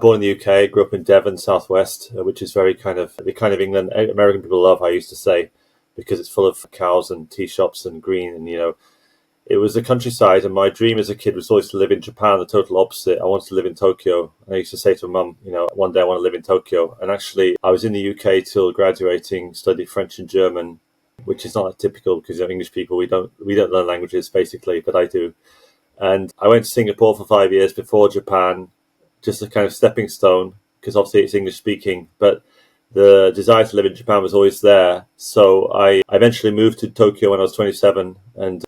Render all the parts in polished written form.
born in the UK, grew up in Devon, southwest, which is very kind of the kind of England American people love, I used to say, because it's full of cows and tea shops and green. And, it was the countryside. And my dream as a kid was always to live in Japan, the total opposite. I wanted to live in Tokyo. I used to say to my mum, one day I want to live in Tokyo. And actually, I was in the UK till graduating, studied French and German, which is not typical because English people, we don't learn languages basically, but I do. And I went to Singapore for 5 years before Japan, just a kind of stepping stone, because obviously it's English speaking, but the desire to live in Japan was always there. So I eventually moved to Tokyo when I was 27. And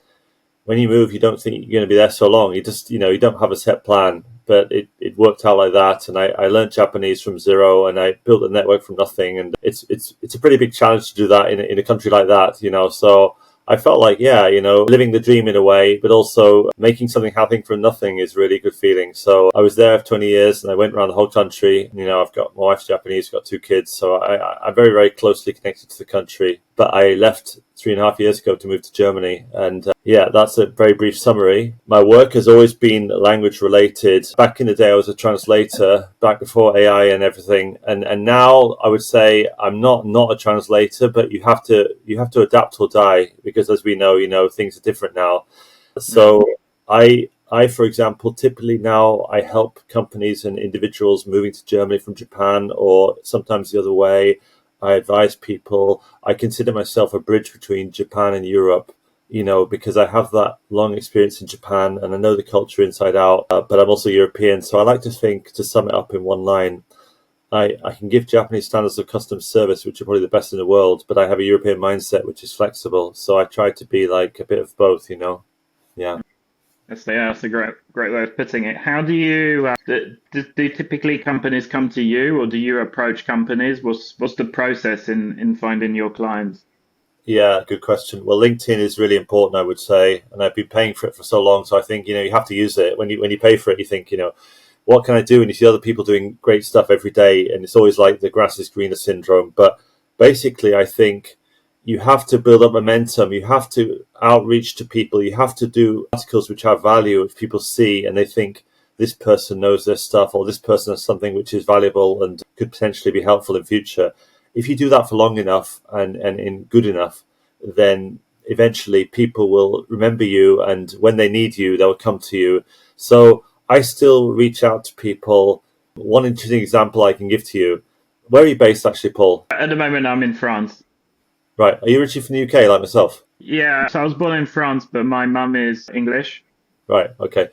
when you move, you don't think you're going to be there so long. You just, you don't have a set plan, but it worked out like that. And I learned Japanese from zero, and I built a network from nothing. And it's a pretty big challenge to do that in a country like that, So I felt like, living the dream in a way, but also making something happen from nothing is really a good feeling. So I was there for 20 years and I went around the whole country. I've got my wife's Japanese, got 2 kids. So I'm very, very closely connected to the country. But I left 3.5 years ago to move to Germany. And that's a very brief summary. My work has always been language related. Back in the day, I was a translator, back before AI and everything. And now I would say I'm not a translator, but you have to adapt or die, because as we know, things are different now. So I, for example, typically now I help companies and individuals moving to Germany from Japan, or sometimes the other way. I advise people. I consider myself a bridge between Japan and Europe, because I have that long experience in Japan and I know the culture inside out, but I'm also European. So I like to think, to sum it up in one line, I can give Japanese standards of customer service, which are probably the best in the world, but I have a European mindset, which is flexible. So I try to be like a bit of both, Yeah. That's a great way of putting it. How do you do typically companies come to you, or do you approach companies? What's the process in finding your clients? Yeah, good question. Well, LinkedIn is really important, I would say, and I've been paying for it for so long. So I think, you have to use it. When you pay for it, you think, what can I do? And you see other people doing great stuff every day, and it's always like the grass is greener syndrome. But basically, I think you have to build up momentum. You have to outreach to people. You have to do articles which have value, which people see and they think this person knows their stuff, or this person has something which is valuable and could potentially be helpful in future. If you do that for long enough and in good enough, then eventually people will remember you, and when they need you, they'll come to you. So I still reach out to people. One interesting example I can give to you. Where are you based actually, Paul? At the moment, I'm in France. Right. Are you originally from the UK like myself? Yeah, so I was born in France, but my mum is English. Right. Okay.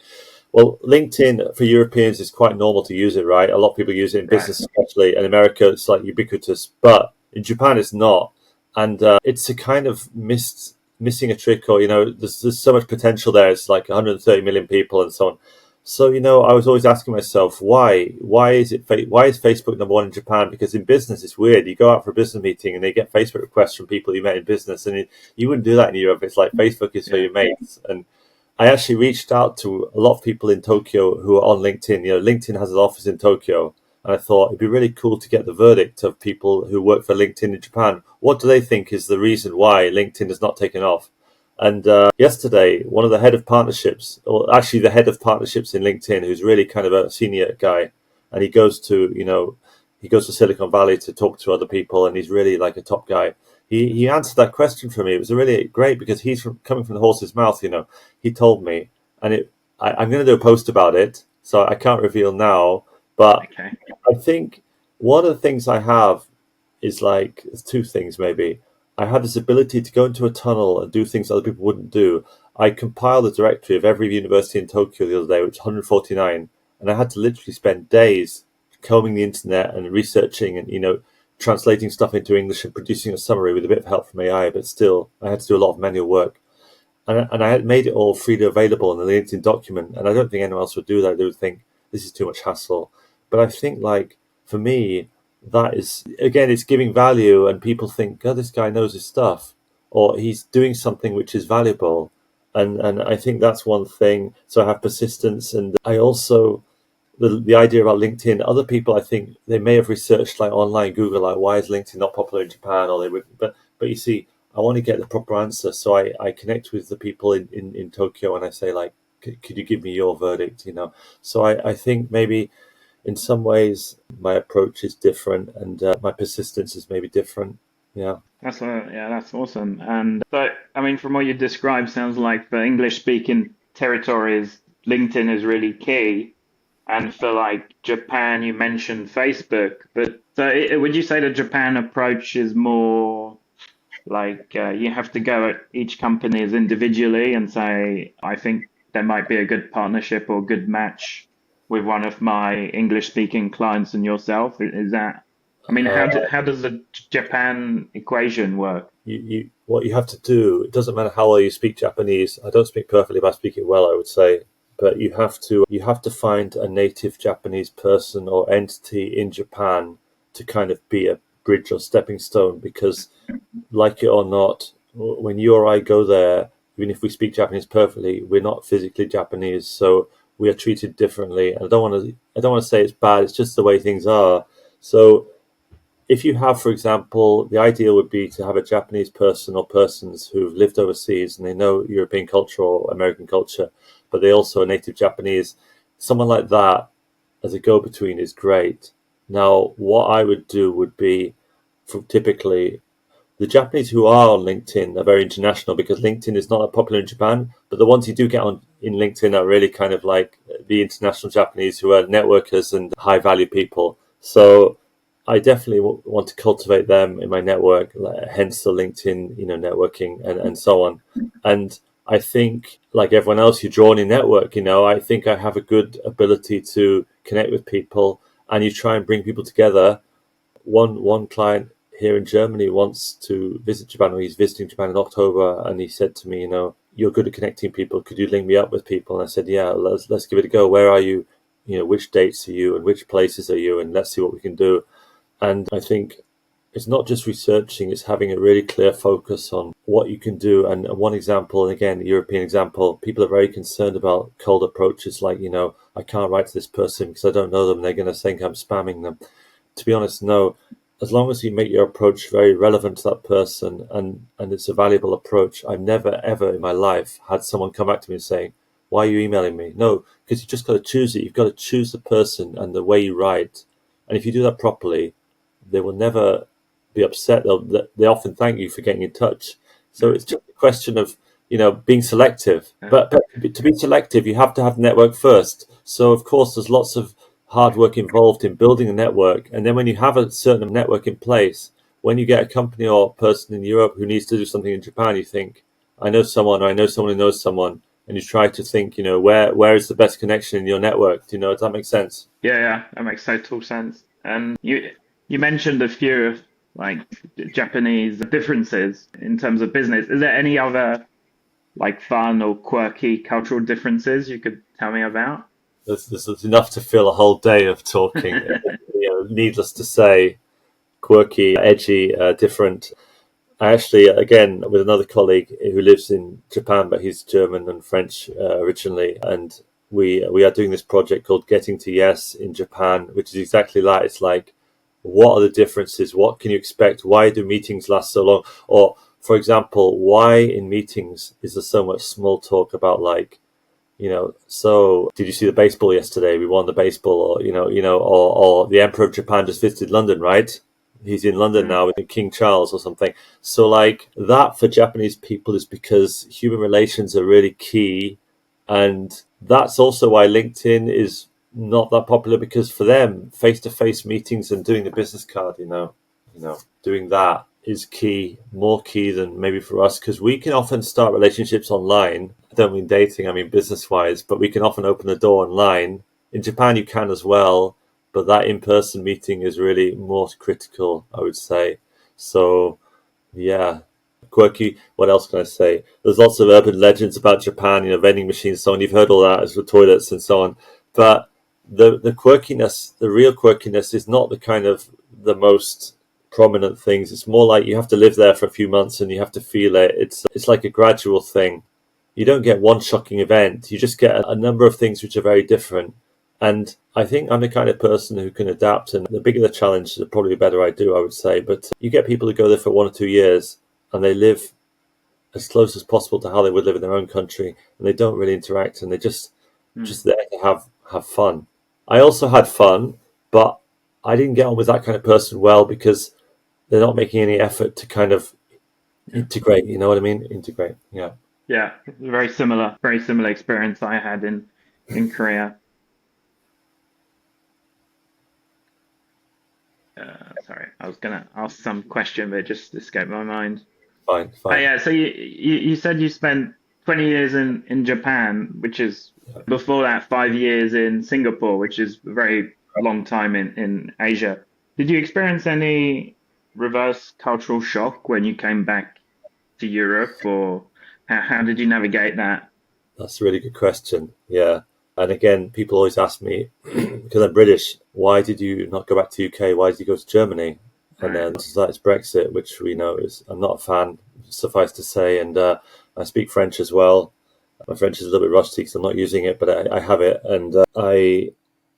Well, LinkedIn for Europeans is quite normal to use it, right? A lot of people use it in Right. business, especially. In America, it's like ubiquitous, but in Japan, it's not. And it's a kind of missing a trick, or, there's so much potential there. It's like 130 million people and so on. So, I was always asking myself, why? Why is Facebook number one in Japan? Because in business, it's weird. You go out for a business meeting and they get Facebook requests from people you met in business, and you wouldn't do that in Europe. It's like Facebook is for your mates. And I actually reached out to a lot of people in Tokyo who are on LinkedIn. LinkedIn has an office in Tokyo, and I thought it'd be really cool to get the verdict of people who work for LinkedIn in Japan. What do they think is the reason why LinkedIn has not taken off? And yesterday, one of the head of partnerships, or actually the head of partnerships in LinkedIn, who's really kind of a senior guy, and he goes to Silicon Valley to talk to other people, and he's really like a top guy. He answered that question for me. It was really great because he's coming from the horse's mouth. He told me, and I'm going to do a post about it, so I can't reveal now. But Okay. I think one of the things I have is like, there's 2 things maybe. I have this ability to go into a tunnel and do things other people wouldn't do. I compiled the directory of every university in Tokyo the other day, which is 149, and I had to literally spend days combing the internet and researching and, translating stuff into English and producing a summary with a bit of help from AI, but still, I had to do a lot of manual work. And I had made it all freely available in the LinkedIn document, and I don't think anyone else would do that. They would think, this is too much hassle. But I think, like, for me, that is, again, it's giving value, and people think, oh, this guy knows his stuff, or he's doing something which is valuable. And I think that's one thing. So I have persistence, and I also, the idea about LinkedIn, other people, I think they may have researched like online Google, like why is LinkedIn not popular in Japan, or they would, but you see, I want to get the proper answer. So I connect with the people in Tokyo, and I say, like, could you give me your verdict? So I think maybe in some ways my approach is different, and my persistence is maybe different. Yeah. That's awesome. And so, I mean, from what you described, sounds like for English speaking territories, LinkedIn is really key. And for like Japan, you mentioned Facebook, but so would you say the Japan approach is more like you have to go at each company as individually and say, I think there might be a good partnership or good match with one of my English speaking clients and yourself? Is that, I mean, how does the Japan equation work? What you have to do, it doesn't matter how well you speak Japanese. I don't speak perfectly, but I speak it well, I would say. But you have to find a native Japanese person or entity in Japan to kind of be a bridge or stepping stone, because like it or not, when you or I go there, even if we speak Japanese perfectly, we're not physically Japanese, so we are treated differently. And I don't want to say it's bad. It's just the way things are. So if you have, for example, the ideal would be to have a Japanese person or persons who've lived overseas and they know European culture or American culture, but they also are native Japanese. Someone like that as a go-between is great. Now, what I would do would be, for typically, the Japanese who are on LinkedIn are very international, because LinkedIn is not that popular in Japan, but the ones you do get on in LinkedIn are really kind of like the international Japanese who are networkers and high value people. So I definitely want to cultivate them in my network, hence the LinkedIn, networking and so on. And I think, like everyone else, you draw on your network. I think I have a good ability to connect with people, and you try and bring people together. One client here in Germany wants to visit Japan, or he's visiting Japan in October, and he said to me, you're good at connecting people. Could you link me up with people? And I said, yeah, let's give it a go. Where are you? Which dates are you, and which places are you? And let's see what we can do. And I think it's not just researching, it's having a really clear focus on what you can do. And one example, and again, the European example, people are very concerned about cold approaches, like, I can't write to this person because I don't know them. They're going to think I'm spamming them. To be honest, no. As long as you make your approach very relevant to that person, and it's a valuable approach. I've never, ever in my life had someone come back to me and saying, why are you emailing me? No, because you just got to choose it. You've got to choose the person and the way you write. And if you do that properly, they will never be upset. They often thank you for getting in touch. So it's just a question of, being selective. But to be selective, you have to have network first. So, of course, there's lots of hard work involved in building a network. And then when you have a certain network in place, when you get a company or person in Europe who needs to do something in Japan, you think, I know someone, or I know someone who knows someone. And you try to think, where is the best connection in your network? Does that make sense? Yeah, that makes total sense. And you mentioned a few of like Japanese differences in terms of business. Is there any other like fun or quirky cultural differences you could tell me about? There's enough to fill a whole day of talking. Needless to say, quirky, edgy, different. I actually, again, with another colleague who lives in Japan, but he's German and French originally, and we are doing this project called Getting to Yes in Japan, which is exactly that. It's like, what are the differences? What can you expect? Why do meetings last so long? Or, for example, why in meetings is there so much small talk about, like, so did you see the baseball yesterday? We won the baseball, or the Emperor of Japan just visited London, right? He's in London now with King Charles or something. So, like, that for Japanese people is because human relations are really key. And that's also why LinkedIn is not that popular, because for them, face-to-face meetings and doing the business card, doing that is key, more key than maybe for us, because we can often start relationships online. I don't mean dating, I mean business-wise, but we can often open the door online. In Japan, you can as well, but that in-person meeting is really more critical, I would say. So, yeah, quirky. What else can I say? There's lots of urban legends about Japan, vending machines, so on. You've heard all that, as with toilets and so on. But the quirkiness, the real quirkiness, is not the kind of the most prominent things. It's more like you have to live there for a few months and you have to feel it. It's like a gradual thing. You don't get one shocking event. You just get a number of things which are very different. And I think I'm the kind of person who can adapt. And the bigger the challenge, the probably better I do, I would say. But you get people who go there for 1 or 2 years and they live as close as possible to how they would live in their own country, and they don't really interact, and they're just there to have fun. I also had fun, but I didn't get on with that kind of person well because they're not making any effort to kind of Yeah. integrate. You know what I mean? Integrate. Yeah. Yeah. Very similar experience I had in Korea. Sorry, I was gonna ask some question, but it just escaped my mind. Fine. Oh Fine. yeah, so you said you spent 20 years in Japan, which is before that 5 years in Singapore, which is a very long time in Asia. Did you experience any reverse cultural shock when you came back to Europe, or how did you navigate that? That's a really good question. Yeah. And again, people always ask me, because I'm British, why did you not go back to UK? Why did you go to Germany? And Right. then it's Brexit, which we know is, I'm not a fan, suffice to say. And I speak French as well. My French is a little bit rusty because I'm not using it, but I have it. And I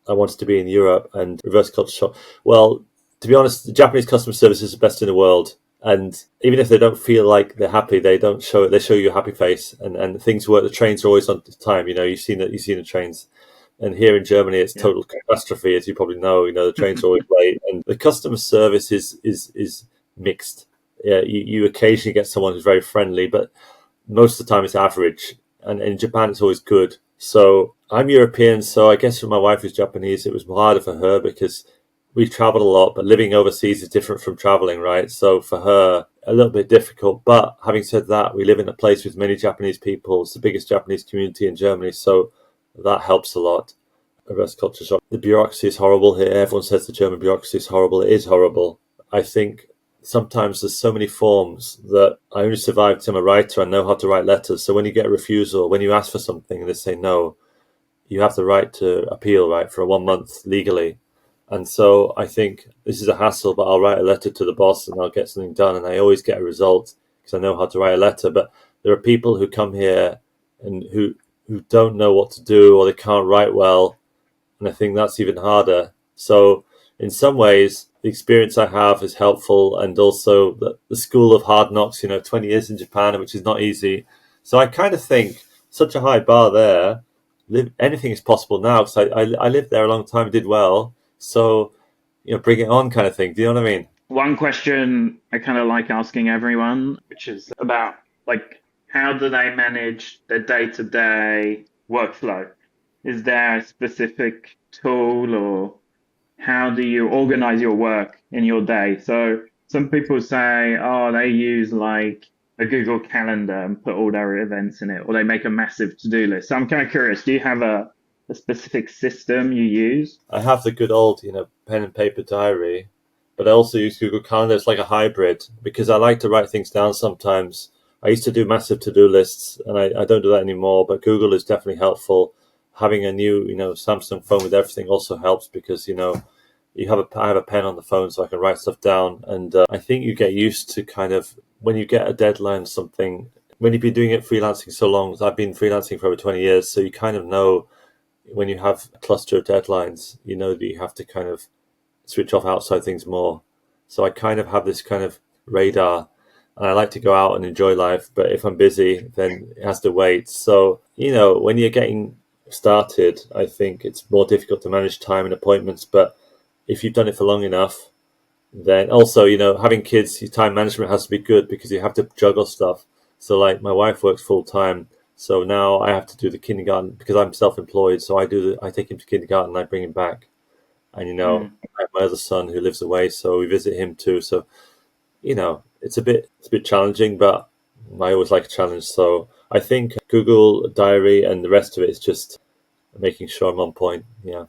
wanted to be in Europe and reverse culture shock. Well, to be honest, the Japanese customer service is the best in the world. And even if they don't feel like they're happy, they don't show it. They show you a happy face, and things work. The trains are always on time. You know, you've seen the trains, and here in Germany, it's Yeah. total catastrophe, as you probably know. You know, the trains are always late, and the customer service is mixed. Yeah, you occasionally get someone who's very friendly, but most of the time it's average. And in Japan, it's always good. So I'm European, so I guess for my wife who's Japanese, it was harder for her because we traveled a lot, but living overseas is different from traveling, right? So for her, a little bit difficult. But having said that, we live in a place with many Japanese people. It's the biggest Japanese community in Germany, so that helps a lot. Reverse culture shock. The bureaucracy is horrible here. Everyone says the German bureaucracy is horrible. It is horrible. I think sometimes there's so many forms that I only survived because I'm a writer and know how to write letters. So when you get a refusal, when you ask for something and they say no, you have the right to appeal, right, for 1 month legally. And so I think this is a hassle, but I'll write a letter to the boss and I'll get something done. And I always get a result because I know how to write a letter. But there are people who come here and who don't know what to do or they can't write well. And I think that's even harder. So in some ways, the experience I have is helpful, and also the school of hard knocks. 20 years in Japan, which is not easy. So I kind of think such a high bar there. Anything is possible now because I lived there a long time, did well. So bring it on, kind of thing. Do you know what I mean? One question I kind of like asking everyone, which is about like how do they manage their day-to-day workflow? Is there a specific tool or how do you organize your work in your day? So some people say, oh, they use like a Google Calendar and put all their events in it, or they make a massive to-do list. So I'm kind of curious, do you have a specific system you use? I have the good old, pen and paper diary, but I also use Google Calendar. It's like a hybrid because I like to write things down sometimes. I used to do massive to-do lists, and I don't do that anymore. But Google is definitely helpful. Having a new, Samsung phone with everything also helps because I have a pen on the phone so I can write stuff down. And I think you get used to kind of when you get a deadline or something. When you've been doing it freelancing so long, I've been freelancing for over 20 years, so you kind of know when you have a cluster of deadlines, you know that you have to kind of switch off outside things more. So I kind of have this kind of radar and I like to go out and enjoy life. But if I'm busy, then it has to wait. So, when you're getting started, I think it's more difficult to manage time and appointments. But if you've done it for long enough, then also, having kids, your time management has to be good because you have to juggle stuff. So, like, my wife works full time. So now I have to do the kindergarten because I'm self-employed. So I take him to kindergarten and I bring him back. And Mm. I have my other son who lives away, so we visit him too. So it's a bit challenging, but I always like a challenge. So I think Google Diary and the rest of it is just making sure I'm on point. Yeah.